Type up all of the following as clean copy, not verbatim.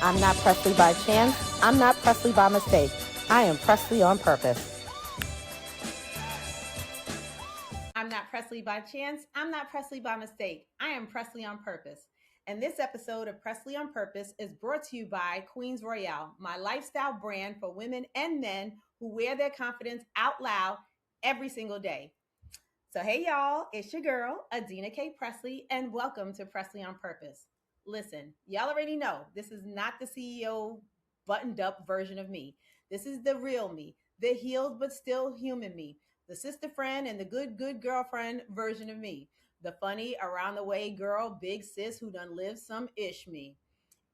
I'm not Pressley by chance. I'm not Pressley by mistake. I am Pressley on purpose. I'm not Pressley by chance. I'm not Pressley by mistake. I am Pressley on purpose. And this episode of Pressley on Purpose is brought to you by Queens Royale, my lifestyle brand for women and men who wear their confidence out loud every single day. So, hey, y'all, it's your girl, Adyna K. Pressley, and welcome to Pressley on Purpose. Listen, y'all already know this is not the CEO buttoned up version of me. This is the real me, the healed but still human me, the sister friend and the good girlfriend version of me, the funny, around the way girl, big sis who done lived some ish me.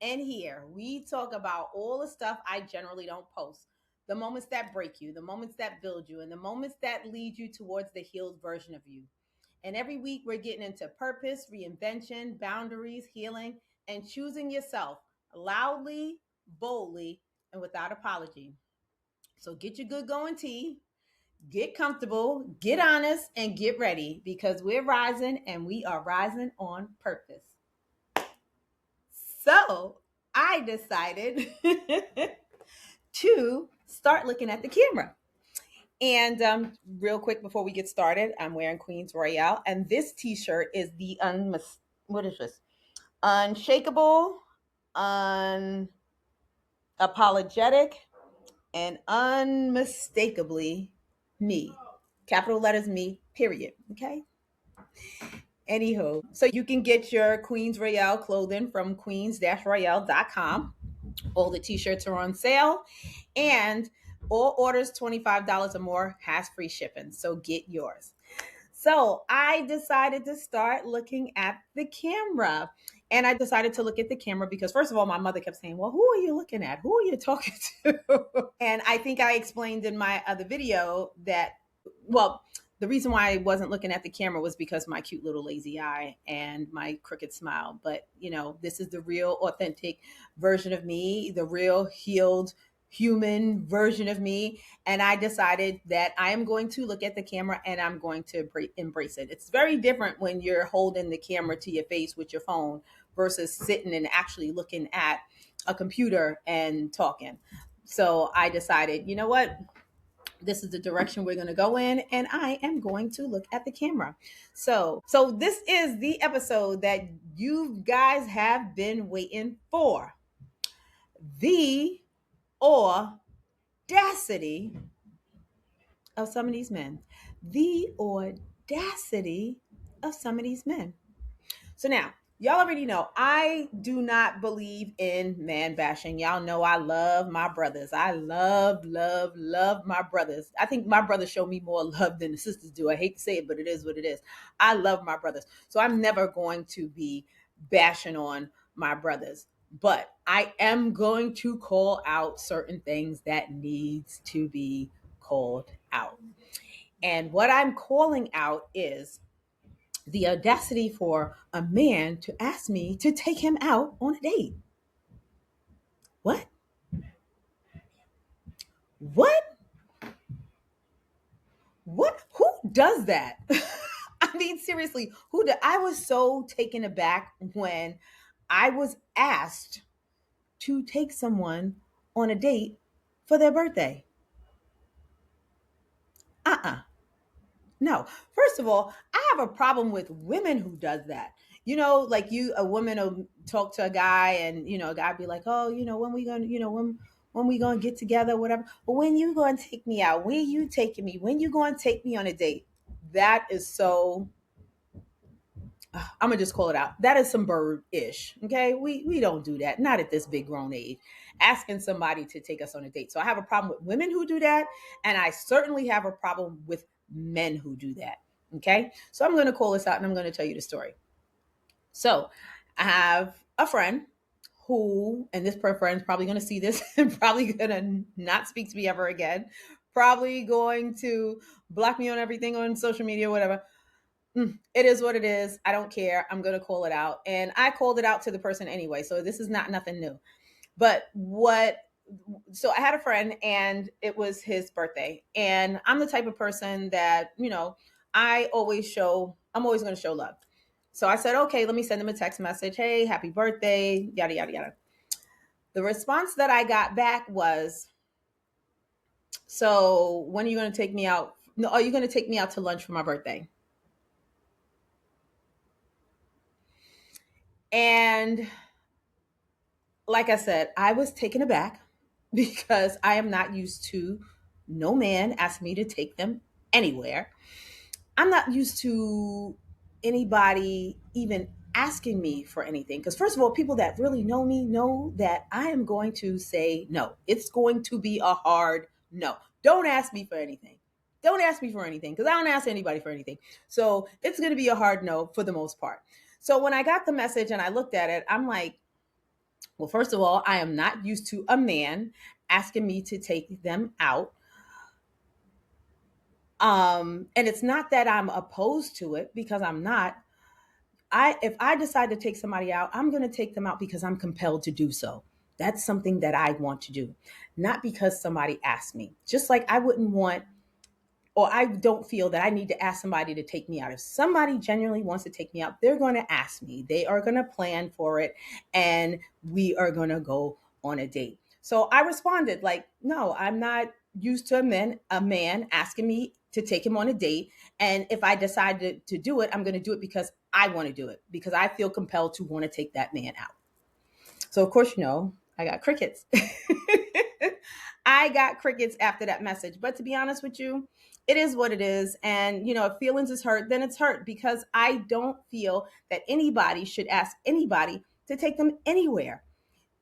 And here we talk about all the stuff I generally don't post, the moments that break you, the moments that build you, and the moments that lead you towards the healed version of you. And every week we're getting into purpose, reinvention, boundaries, healing, and choosing yourself loudly, boldly, and without apology. So get your good going tea, get comfortable, get honest, and get ready because we're rising and we are rising on purpose. So I decided to start looking at the camera. And real quick before we get started, I'm wearing Queens Royale, and this T-shirt is the what is this? Unshakable, unapologetic, and unmistakably me. Capital letters me. Period. Okay. Anywho, so you can get your Queens Royale clothing from queens-royale.com. All the t-shirts are on sale, and all orders $25 or more has free shipping. So get yours. So I decided to start looking at the camera. And I decided to look at the camera because, first of all, my mother kept saying, well, who are you looking at? Who are you talking to? And I think I explained in my other video that, well, the reason why I wasn't looking at the camera was because my cute little lazy eye and my crooked smile. But, this is the real authentic version of me, the real healed human version of me. And I decided that I am going to look at the camera and I'm going to embrace it. It's very different when you're holding the camera to your face with your phone versus sitting and actually looking at a computer and talking. So I decided, you know what? This is the direction we're going to go in, and I am going to look at the camera. So this is the episode that you guys have been waiting for. The audacity of some of these men. The audacity of some of these men. So now, y'all already know I do not believe in man bashing. Y'all know I love my brothers. I love my brothers. I think my brothers show me more love than the sisters do. I hate to say it, but it is what it is. I love my brothers. So I'm never going to be bashing on my brothers. But I am going to call out certain things that needs to be called out. And what I'm calling out is the audacity for a man to ask me to take him out on a date. What? What? What? Who does that? I mean, seriously, I was so taken aback when I was asked to take someone on a date for their birthday. No. First of all, I have a problem with women who does that. Like a woman will talk to a guy and, a guy be like, oh, when we going to, when we going to get together, whatever. But when you going to take me out, when you taking me, when you going to take me on a date? That is so, I'm going to just call it out. That is some bird-ish. Okay. We don't do that. Not at this big grown age, asking somebody to take us on a date. So I have a problem with women who do that. And I certainly have a problem with men who do that. Okay. So I'm going to call this out and I'm going to tell you the story. So I have a friend who, and this friend's probably going to see this and probably going to not speak to me ever again, probably going to block me on everything on social media, whatever. It is what it is. I don't care. I'm going to call it out. And I called it out to the person anyway. So this is not nothing new. But so I had a friend and it was his birthday. And I'm the type of person that, I'm always going to show love. So I said, okay, let me send him a text message. Hey, happy birthday, yada, yada, yada. The response that I got back was, so when are you going to take me out? No, are you going to take me out to lunch for my birthday? And like I said, I was taken aback because I am not used to no man asking me to take them anywhere. I'm not used to anybody even asking me for anything. Because, first of all, people that really know me know that I am going to say no. It's going to be a hard no. Don't ask me for anything. Don't ask me for anything because I don't ask anybody for anything. So it's going to be a hard no for the most part. So when I got the message and I looked at it, I'm like, well, first of all, I am not used to a man asking me to take them out. And it's not that I'm opposed to it because I'm not. If I decide to take somebody out, I'm going to take them out because I'm compelled to do so. That's something that I want to do, not because somebody asked me. Just like I wouldn't want, or I don't feel that I need to ask somebody to take me out. If somebody genuinely wants to take me out, they're going to ask me. They are going to plan for it, and we are going to go on a date. So I responded like, no, I'm not used to a man asking me to take him on a date. And if I decide to do it, I'm going to do it because I want to do it, because I feel compelled to want to take that man out. So of course, I got crickets. I got crickets after that message. But to be honest with you, it is what it is. And, if feelings is hurt, then it's hurt, because I don't feel that anybody should ask anybody to take them anywhere.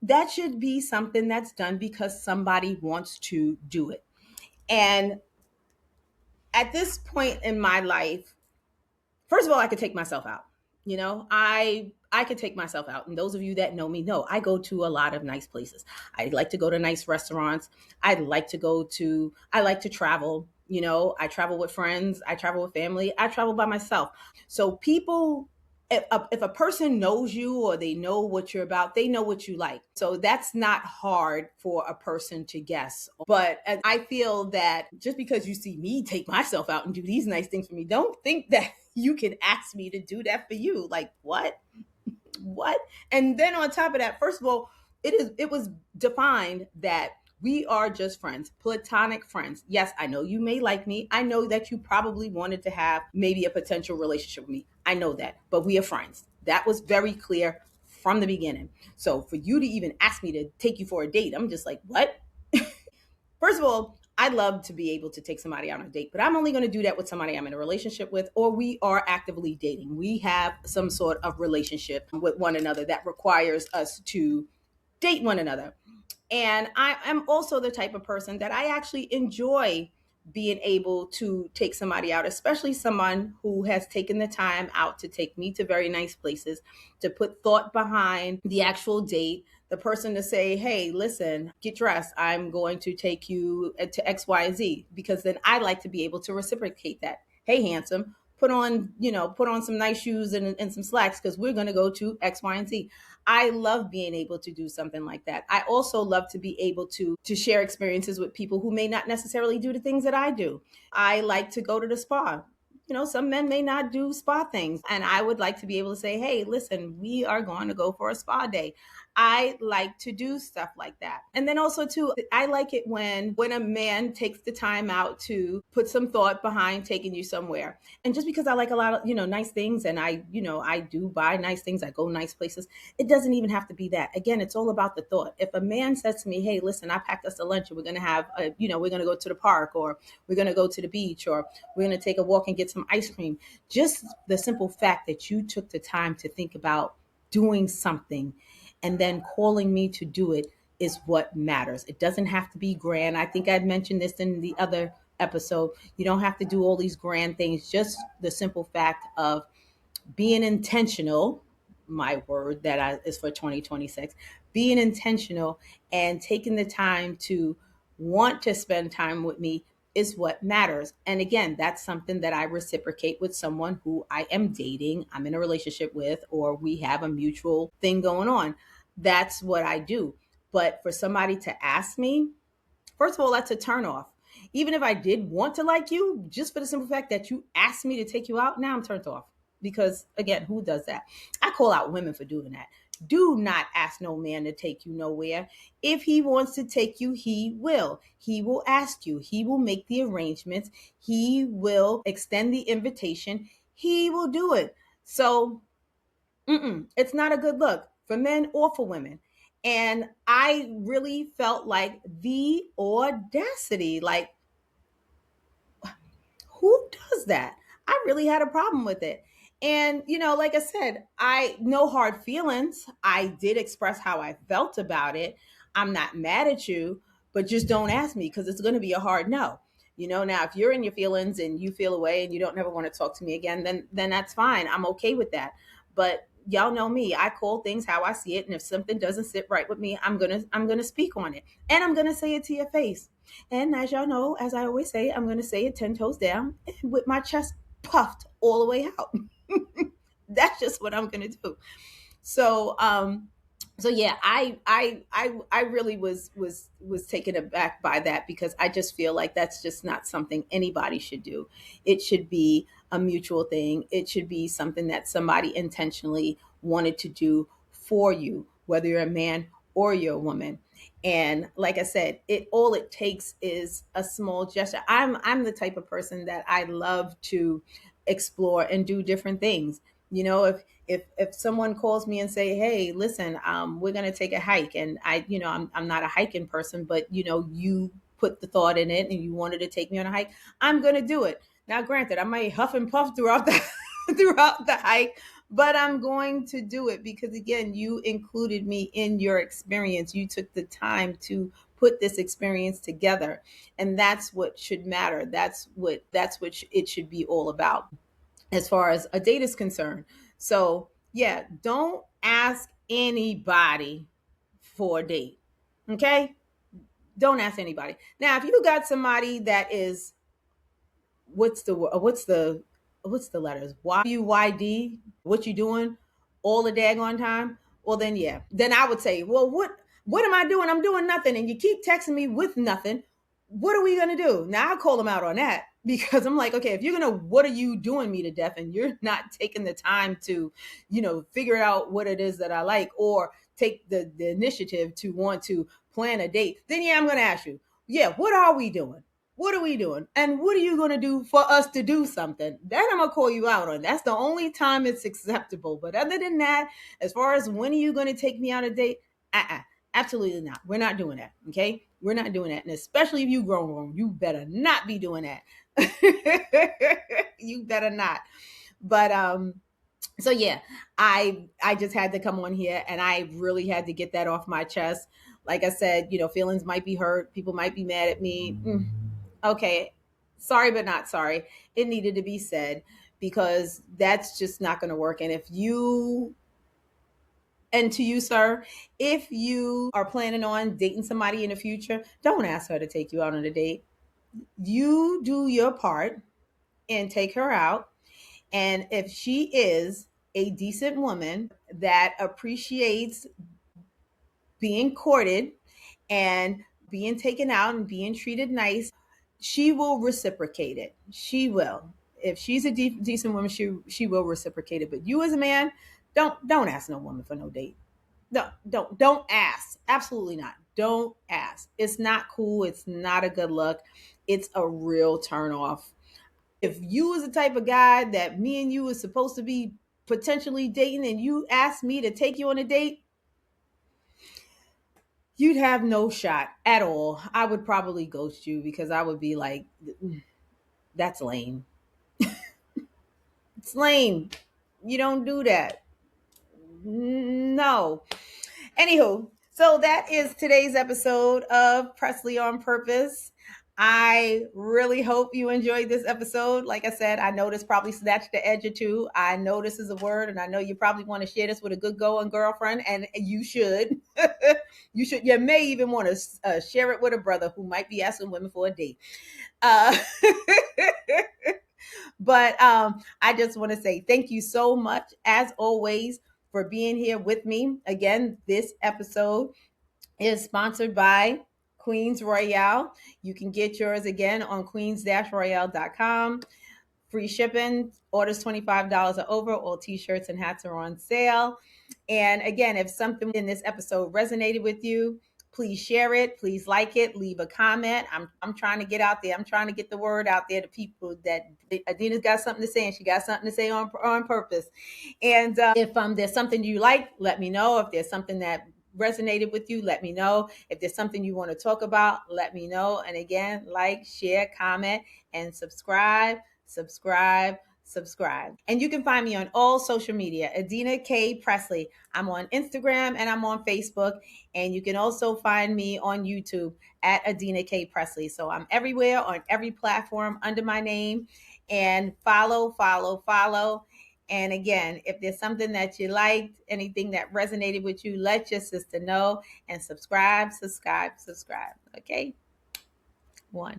That should be something that's done because somebody wants to do it. And at this point in my life, first of all, I could take myself out. I could take myself out. And those of you that know me know I go to a lot of nice places. I like to go to nice restaurants. I like to travel. I travel with friends. I travel with family. I travel by myself. So people, if a person knows you or they know what you're about, they know what you like. So that's not hard for a person to guess. But I feel that just because you see me take myself out and do these nice things for me, don't think that you can ask me to do that for you. Like, what? And then on top of that, first of all, it was defined that we are just friends, platonic friends. Yes, I know you may like me. I know that you probably wanted to have maybe a potential relationship with me. I know that, but we are friends. That was very clear from the beginning. So for you to even ask me to take you for a date, I'm just like, what? First of all, I'd love to be able to take somebody out on a date, but I'm only going to do that with somebody I'm in a relationship with, or we are actively dating. We have some sort of relationship with one another that requires us to date one another. And I am also the type of person that I actually enjoy being able to take somebody out, especially someone who has taken the time out to take me to very nice places, to put thought behind the actual date. The person to say, hey, listen, get dressed. I'm going to take you to X, Y, Z, because then I like to be able to reciprocate that. Hey, handsome, put on some nice shoes and some slacks because we're going to go to X, Y, and Z. I love being able to do something like that. I also love to be able to share experiences with people who may not necessarily do the things that I do. I like to go to the spa. Some men may not do spa things, and I would like to be able to say, hey, listen, we are going to go for a spa day. I like to do stuff like that. And then also too, I like it when a man takes the time out to put some thought behind taking you somewhere. And just because I like a lot of, nice things, and I do buy nice things, I go nice places, it doesn't even have to be that. Again, it's all about the thought. If a man says to me, hey, listen, I packed us a lunch and we're going to have we're going to go to the park, or we're going to go to the beach, or we're going to take a walk and get some ice cream. Just the simple fact that you took the time to think about doing something and then calling me to do it is what matters. It doesn't have to be grand. I think I'd mentioned this in the other episode. You don't have to do all these grand things. Just the simple fact of being intentional, my word is for 2026, being intentional and taking the time to want to spend time with me is what matters. And again, that's something that I reciprocate with someone who I am dating, I'm in a relationship with, or we have a mutual thing going on. That's what I do. But for somebody to ask me, first of all, that's a turn off. Even if I did want to like you, just for the simple fact that you asked me to take you out, now I'm turned off. Because again, who does that? I call out women for doing that. Do not ask no man to take you nowhere. If he wants to take you, he will. He will ask you. He will make the arrangements. He will extend the invitation. He will do it. So it's not a good look for men or for women. And I really felt like the audacity, like, who does that? I really had a problem with it. And, like I said, I no hard feelings. I did express how I felt about it. I'm not mad at you, but just don't ask me because it's going to be a hard no. Now if you're in your feelings and you feel away and you don't never want to talk to me again, then that's fine. I'm okay with that. But y'all know me. I call things how I see it, and if something doesn't sit right with me, I'm going to speak on it. And I'm going to say it to your face. And as y'all know, as I always say, I'm going to say it 10 toes down with my chest puffed all the way out. That's just what I'm going to do. So, so yeah, I really was taken aback by that because I just feel like that's just not something anybody should do. It should be a mutual thing. It should be something that somebody intentionally wanted to do for you, whether you're a man or you're a woman. And like I said, it takes is a small gesture. I'm the type of person that I love to explore and do different things. If someone calls me and say, hey, listen, we're going to take a hike, and I'm not a hiking person, but you put the thought in it and you wanted to take me on a hike, I'm going to do it. Now granted, I might huff and puff throughout the throughout the hike, but I'm going to do it because again, you included me in your experience. You took the time to put this experience together, and that's what should matter. That's what it should be all about as far as a date is concerned. So, yeah, don't ask anybody for a date. Okay? Don't ask anybody. Now, if you got somebody that is what's the letters? WYD, what you doing all the daggone time? Well, then yeah. Then I would say, well, what am I doing? I'm doing nothing, and you keep texting me with nothing. What are we gonna do? Now I call them out on that because I'm like, okay, if you're gonna, what are you doing me to death, and you're not taking the time to, figure out what it is that I like or take the initiative to want to plan a date, then yeah, I'm gonna ask you, yeah, what are we doing? What are we doing? And what are you going to do for us to do something? Then I'm going to call you out on. That's the only time it's acceptable. But other than that, as far as when are you going to take me on a date? Absolutely not. We're not doing that. Okay? We're not doing that. And especially if you grown, you better not be doing that. You better not. But so yeah, I just had to come on here and I really had to get that off my chest. Like I said, feelings might be hurt, people might be mad at me. Okay, sorry but not sorry. It needed to be said because that's just not going to work. And to you, sir, if you are planning on dating somebody in the future, don't ask her to take you out on a date. You do your part and take her out. And if she is a decent woman that appreciates being courted and being taken out and being treated nice, she will reciprocate it. She will. If she's a decent woman, she will reciprocate it. But you as a man, don't ask no woman for no date. Don't ask. Absolutely not. Don't ask. It's not cool. It's not a good look. It's a real turn off. If you was the type of guy that me and you was supposed to be potentially dating and you asked me to take you on a date, you'd have no shot at all. I would probably ghost you because I would be like, that's lame. It's lame. You don't do that. No. Anywho, so that is today's episode of Pressley on Purpose. I really hope you enjoyed this episode. Like I said, I know this probably snatched the edge or two. I know this is a word, and I know you probably want to share this with a good going girlfriend, and you should. You should. You may even want to share it with a brother who might be asking women for a date. Uh, but I just want to say thank you so much, as always, for being here with me. Again, this episode is sponsored by Queens Royale. You can get yours again on queens-royale.com. Free shipping, orders $25 or over. All t-shirts and hats are on sale. And again, if something in this episode resonated with you, please share it. Please like it. Leave a comment. I'm trying to get out there. I'm trying to get the word out there to people that Adyna's got something to say, and she got something to say on purpose. And if there's something you like, let me know. If there's something that resonated with you, let me know. If there's something you want to talk about, let me know. And again, like, share, comment, and subscribe. And you can find me on all social media, Adyna K Pressley. I'm on Instagram and I'm on Facebook. And you can also find me on YouTube at Adyna K Pressley. So I'm everywhere on every platform under my name. And follow. And again, if there's something that you liked, anything that resonated with you, let your sister know, and subscribe. Okay? One.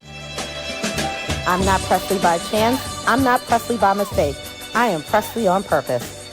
I'm not Pressley by chance. I'm not Pressley by mistake. I am Pressley on purpose.